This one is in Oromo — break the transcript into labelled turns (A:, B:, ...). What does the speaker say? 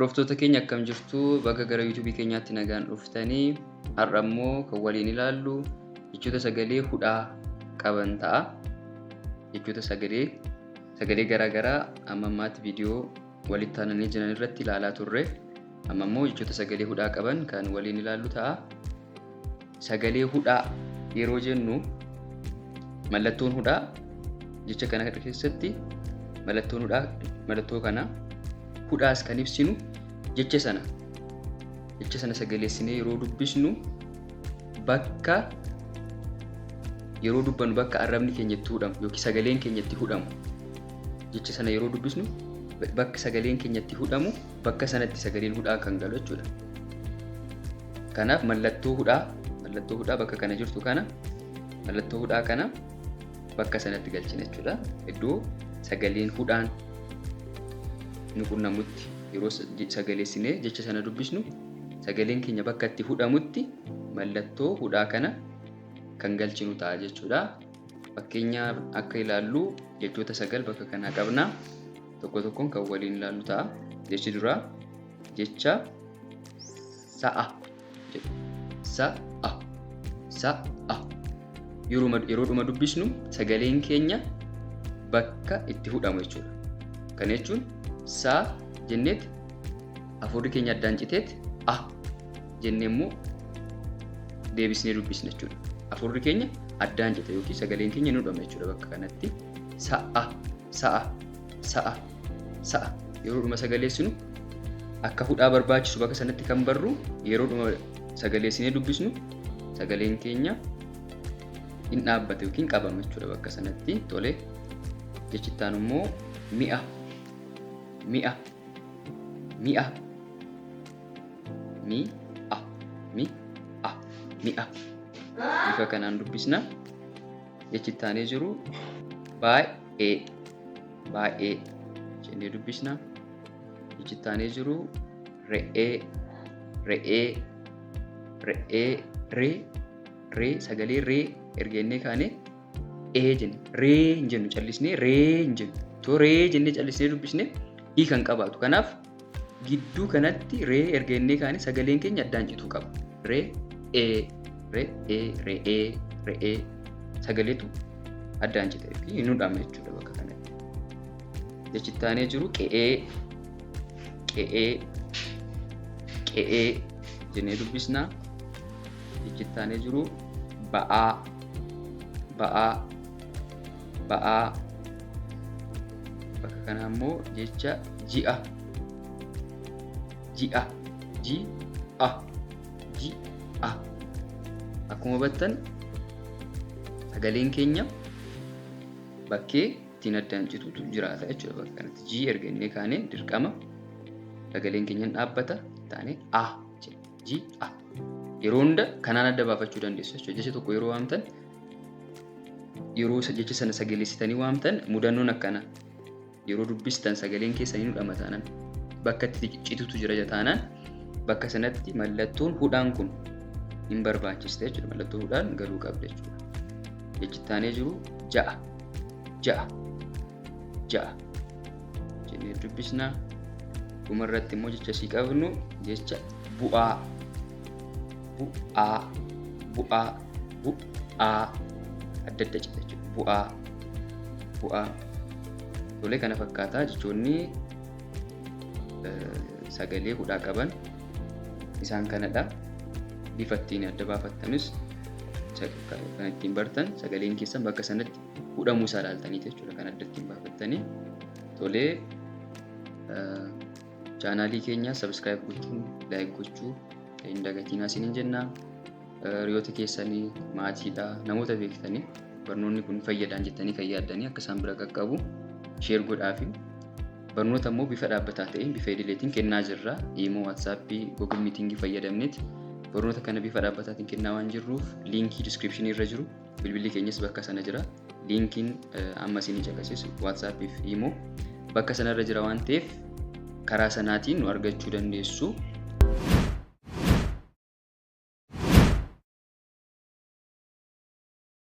A: Hordoftoota keenya akkam jirtu bakka gara YouTube keenyaatti nagaan dhuftanii har'a immoo kan waliin ilaallu jechoota sagalee hudhaa qaban ta'a. Jechoota sagalee garaagaraa amma ammaatti viidiyoo walitti aananii jiran irratti ilaalaa turre. Amma immoo jechoota sagalee hudhaa qaban kan waliin ilaallu ta'a. Sagalee hudhaa yeroo jennu mallattoon hudhaa jecha kana keessatti mallattoo kana hudhaas kan ibsinu jecha sana sagaleessinee yeroo dubbisnu bakka yeroo dubbannu bakka arrabni keenya itti hudhamu yookiin sagaleen keenya itti hudhamu jecha sana yeroo dubbisnu bakka sagaleen keenya itti hudhamu bakka sanatti sagaleen hudhaa kan galu jechuudha. Kanaaf mallattoo hudhaa bakka kana jirtu kana mallattoo hudhaa kana bakka sanatti galchina jechuudha. Iddoo sagaleen hudhaan nu qunnamutti yeroo sagaleessinee jecha sana dubbisnu sagaleen keenya bakka itti hudhamutti mallattoo hudhaa kana kan galchinu ta'a jechuudha. Fakkeenyaaf akka ilaallu jechoota sagal bakka kanaa qabna. Tokko tokkoon kan waliin ilaallu ta'a. Jechi duraa jecha sa'a jedhu. Sa'a. Yeroo dhuma dubbisnu sagaleen keenya bakka itti hudhamu jechuudha. Kana jechuun sa jenneet afurri keenya addaan citeet jennee immoo deebisnee dubbisna jechuudha. Afurri keenya addaan cite yookiin sagaleen keenya nu dhuma jechuudha bakka kanatti. Sa'a. Yeroo dhuma sagaleessinu akka hudhaa barbaachisu bakka sanatti kan barru yeroo dhuma sagaleessinee dubbisnu sagaleen keenya hin dhaabbate yookiin qabama jechuudha bakka sanatti. Tole jechittaan immoo mi'a. Bifa kanaan dubbisna. Jechittaanee jiru baay'ee jennee dubbisna. Jechittaanee jiru re'ee sagalee ree ergennee kaane jenne ree hin jennu callisnee ree hin jennu. Too ree jennee callisnee dubbisnee kan qabaatu. Kanaaf gidduu kanatti ree ergennee kaane sagaleen keenya addaan cituu qaba. Re'ee sagaleetu addaan cite yookiin nu dhama jechuudha bakka kanatti. Jechittaanee jiru qe'ee jennee dubbisna. Jechittaanee jiru ba'aa. Bakka kana immoo jecha ji'a. Akkuma hubattan sagaleen keenya bakkee ittiin addaan citutu jiraata jechuudha bakka kanatti. Ji ergannee kaane dirqama sagaleen keenya dhaabbata taane ji'a. Yeroo hunda kanaan adda baafachuu dandeessu jechuudha. Jecha tokko yeroo waamtan yeroo jecha sana sagaleessitanii waamtan mudannoon akkana yeroo dubbistan sagaleen keessanii nu dhama taanaan bakka itti citutu jira taanaan bakka sanatti mallattoon hudhaan kun hin barbaachiste jechuudha. Mallattoo hudhaan galuu qabda jechuudha. Jechittaanee jiru ja'a jennee dubbisna. Dhuma irratti immoo jecha sii qabnu jecha bu'aa adda cite jechuudha. Bu'aa. Tole kana fakkaataa jechoonni sagalee hudhaa qaban isaan kanadha. Bifa ittiin adda baafattanis kan ittiin bartan sagaleen keessan bakka sanatti hudhamuu isaa ilaaltaniiti jechuudha kan adda ittiin baafattanii. Tolee chaanaalii keenya subscribe gochuun like gochuu hin dagatinaa isiniin jenna. Hiriyoota keessanii maatiidha namoota beektanii barnoonni kun fayyadaan jettanii kan yaaddanii akka isaan bira qaqqabu share godhaafi. Barnoota immoo bifa dhaabbataa ta'een bifa idileetiin kennaa jirra. Imo, WhatsApp, Google Meeting fayyadamneeti barnoota kana bifa dhaabbataatiin kennaa waan jirruuf liinkii description irra jiru. Bilbilli keenyas bakka sana jira. Liinkiin amma isinii caqasisu WhatsApp fi Imo bakka sanarra jira waan ta'eef karaa sanaatiin nu argachuu dandeessu.